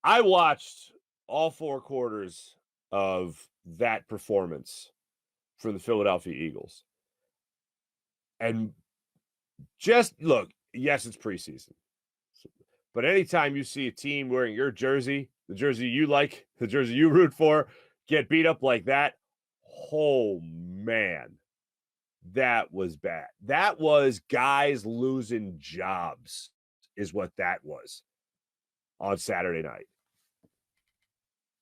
I watched all 4 quarters of that performance from the Philadelphia Eagles. And just look, yes, it's preseason. But anytime you see a team wearing your jersey, the jersey you like, the jersey you root for, get beat up like that, oh man, that was bad. That was guys losing jobs, is what that was on Saturday night.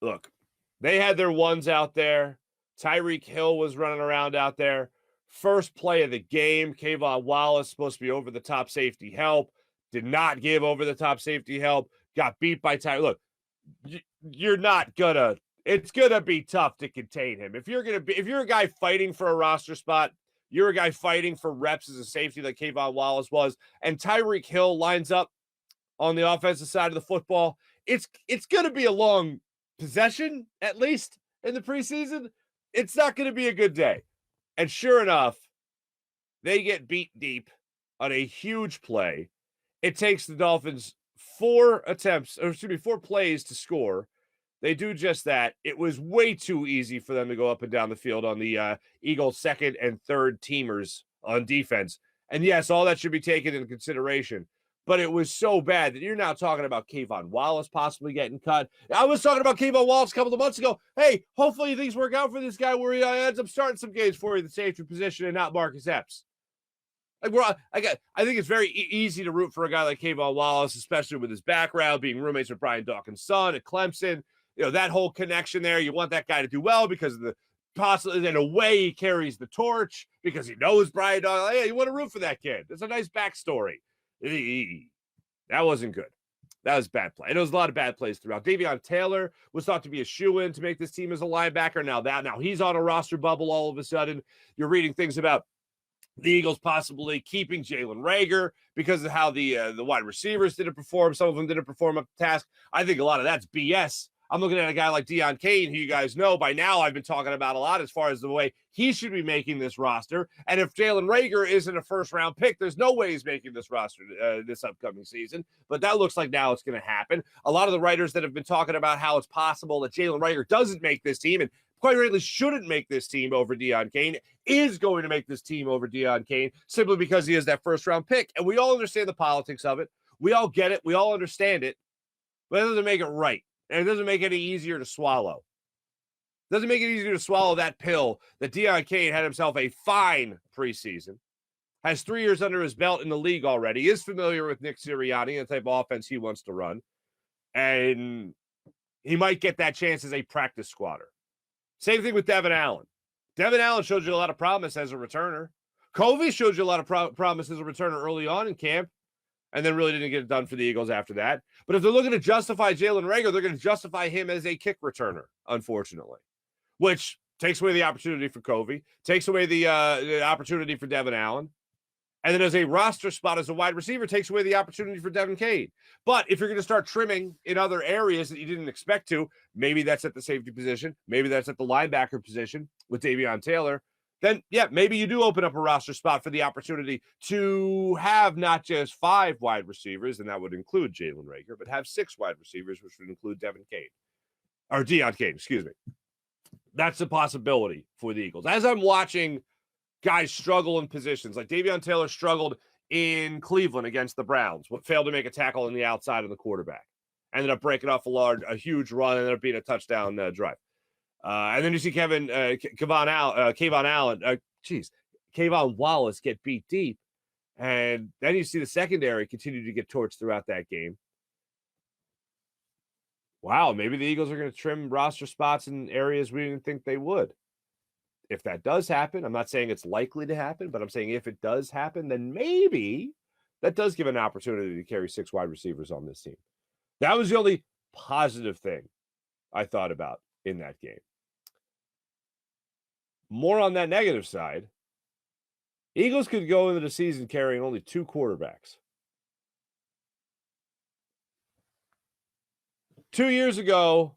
Look, they had their ones out there. Tyreek Hill was running around out there. First play of the game, Kayvon Wallace supposed to be over the top safety help. Did not give over the top safety help. Got beat by Tyreek. Look, you're not gonna. It's gonna be tough to contain him. If you're a guy fighting for a roster spot, you're a guy fighting for reps as a safety like Kayvon Wallace was, and Tyreek Hill lines up on the offensive side of the football. It's gonna be a long possession, at least in the preseason. It's not gonna be a good day. And sure enough, they get beat deep on a huge play. It takes the Dolphins 4 plays to score. They do just that. It was way too easy for them to go up and down the field on the Eagles' second and third teamers on defense. And yes, all that should be taken into consideration. But it was so bad that you're now talking about Kayvon Wallace possibly getting cut. I was talking about Kayvon Wallace a couple of months ago. Hey, hopefully things work out for this guy where he ends up starting some games for you in the safety position and not Marcus Epps. I think it's very easy to root for a guy like Kayvon Wallace, especially with his background, being roommates with Brian Dawkins' son at Clemson. You know, that whole connection there. You want that guy to do well because of the possibly in a way he carries the torch because he knows Brian Dawkins. Yeah, you want to root for that kid. It's a nice backstory. That wasn't good. That was bad play. And there was a lot of bad plays throughout. Davion Taylor was thought to be a shoo-in to make this team as a linebacker. Now he's on a roster bubble all of a sudden. You're reading things about the Eagles possibly keeping Jalen Reagor because of how the wide receivers didn't perform. Some of them didn't perform up to task. I think a lot of that's BS. I'm looking at a guy like Deon Cain, who you guys know by now I've been talking about a lot as far as the way he should be making this roster. And if Jalen Reagor isn't a first-round pick, there's no way he's making this roster this upcoming season. But that looks like now it's going to happen. A lot of the writers that have been talking about how it's possible that Jalen Reagor doesn't make this team and quite frankly shouldn't make this team over Deon Cain, is going to make this team over Deon Cain simply because he is that first-round pick. And we all understand the politics of it. We all get it. We all understand it. But it doesn't make it right. And it doesn't make it any easier to swallow. It doesn't make it easier to swallow that pill that Deon Cain had himself a fine preseason, has 3 years under his belt in the league already, is familiar with Nick Sirianni and the type of offense he wants to run, and he might get that chance as a practice squatter. Same thing with Devin Allen. Devin Allen showed you a lot of promise as a returner. Covey showed you a lot of promise as a returner early on in camp, and then really didn't get it done for the Eagles after that. But if they're looking to justify Jalen Reagor, they're going to justify him as a kick returner, unfortunately, which takes away the opportunity for Covey, takes away the opportunity for Devin Allen. And then as a roster spot as a wide receiver, takes away the opportunity for Devin Cain. But if you're going to start trimming in other areas that you didn't expect to, maybe that's at the safety position, maybe that's at the linebacker position with Davion Taylor, then, yeah, maybe you do open up a roster spot for the opportunity to have not just 5 wide receivers, and that would include Jalen Reagor, but have 6 wide receivers, which would include Devin Cain. Or Deon Cain, excuse me. That's a possibility for the Eagles. As I'm watching guys struggle in positions, like Davion Taylor struggled in Cleveland against the Browns, failed to make a tackle on the outside of the quarterback. Ended up breaking off a huge run, ended up being a touchdown drive. And then you see Kayvon Wallace get beat deep. And then you see the secondary continue to get torched throughout that game. Wow, maybe the Eagles are going to trim roster spots in areas we didn't think they would. If that does happen, I'm not saying it's likely to happen, but I'm saying if it does happen, then maybe that does give an opportunity to carry 6 wide receivers on this team. That was the only positive thing I thought about in that game. More on that negative side, Eagles could go into the season carrying only 2 quarterbacks. 2 years ago,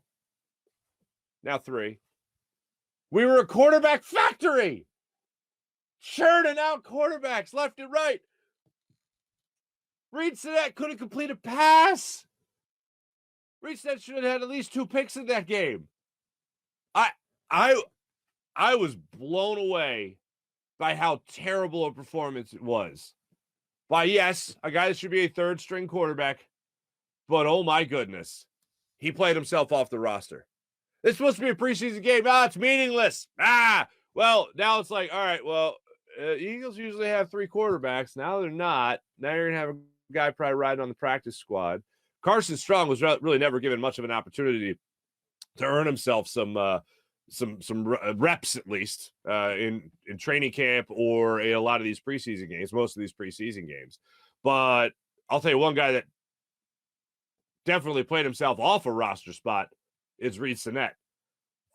now 3, we were a quarterback factory, churning out quarterbacks left and right. Reed Sinnett couldn't complete a pass. Reese that should have had at least 2 picks in that game. I was blown away by how terrible a performance it was. By, yes, a guy that should be a third-string quarterback, but oh my goodness, he played himself off the roster. It's supposed to be a preseason game. It's meaningless. Well, now it's like, all right, well, Eagles usually have 3 quarterbacks. Now they're not. Now you're going to have a guy probably riding on the practice squad. Carson Strong was really never given much of an opportunity to earn himself some reps, at least, in training camp or in a lot of these preseason games, most of these preseason games. But I'll tell you one guy that definitely played himself off a roster spot is Reed Sinnett.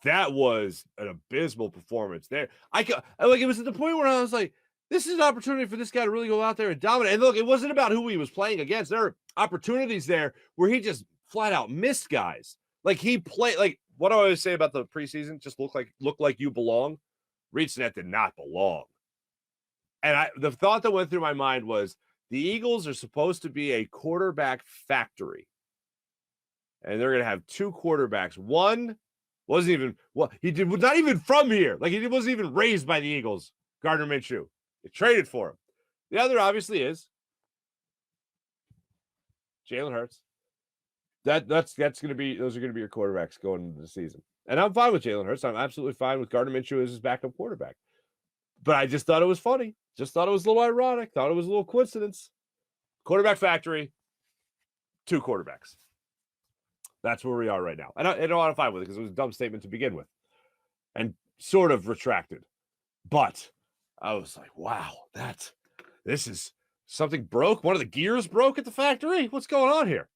That was an abysmal performance there. It was at the point where I was like, this is an opportunity for this guy to really go out there and dominate. And look, it wasn't about who he was playing against. There are opportunities there where he just flat out missed guys. Like he played, like what do I always say about the preseason? Just look like you belong. Reed Sinnett did not belong. And the thought that went through my mind was the Eagles are supposed to be a quarterback factory. And they're going to have 2 quarterbacks. One wasn't even, well, was not even from here. Like he wasn't even raised by the Eagles, Gardner Minshew. They traded for him. The other obviously is Jalen Hurts. That's going to be, those are going to be your quarterbacks going into the season. And I'm fine with Jalen Hurts. I'm absolutely fine with Gardner Minshew as his backup quarterback. But I just thought it was funny. Just thought it was a little ironic. Thought it was a little coincidence. Quarterback factory, 2 quarterbacks. That's where we are right now. And I'm fine with it because it was a dumb statement to begin with and sort of retracted. But I was like, wow, this is something broke. One of the gears broke at the factory. What's going on here?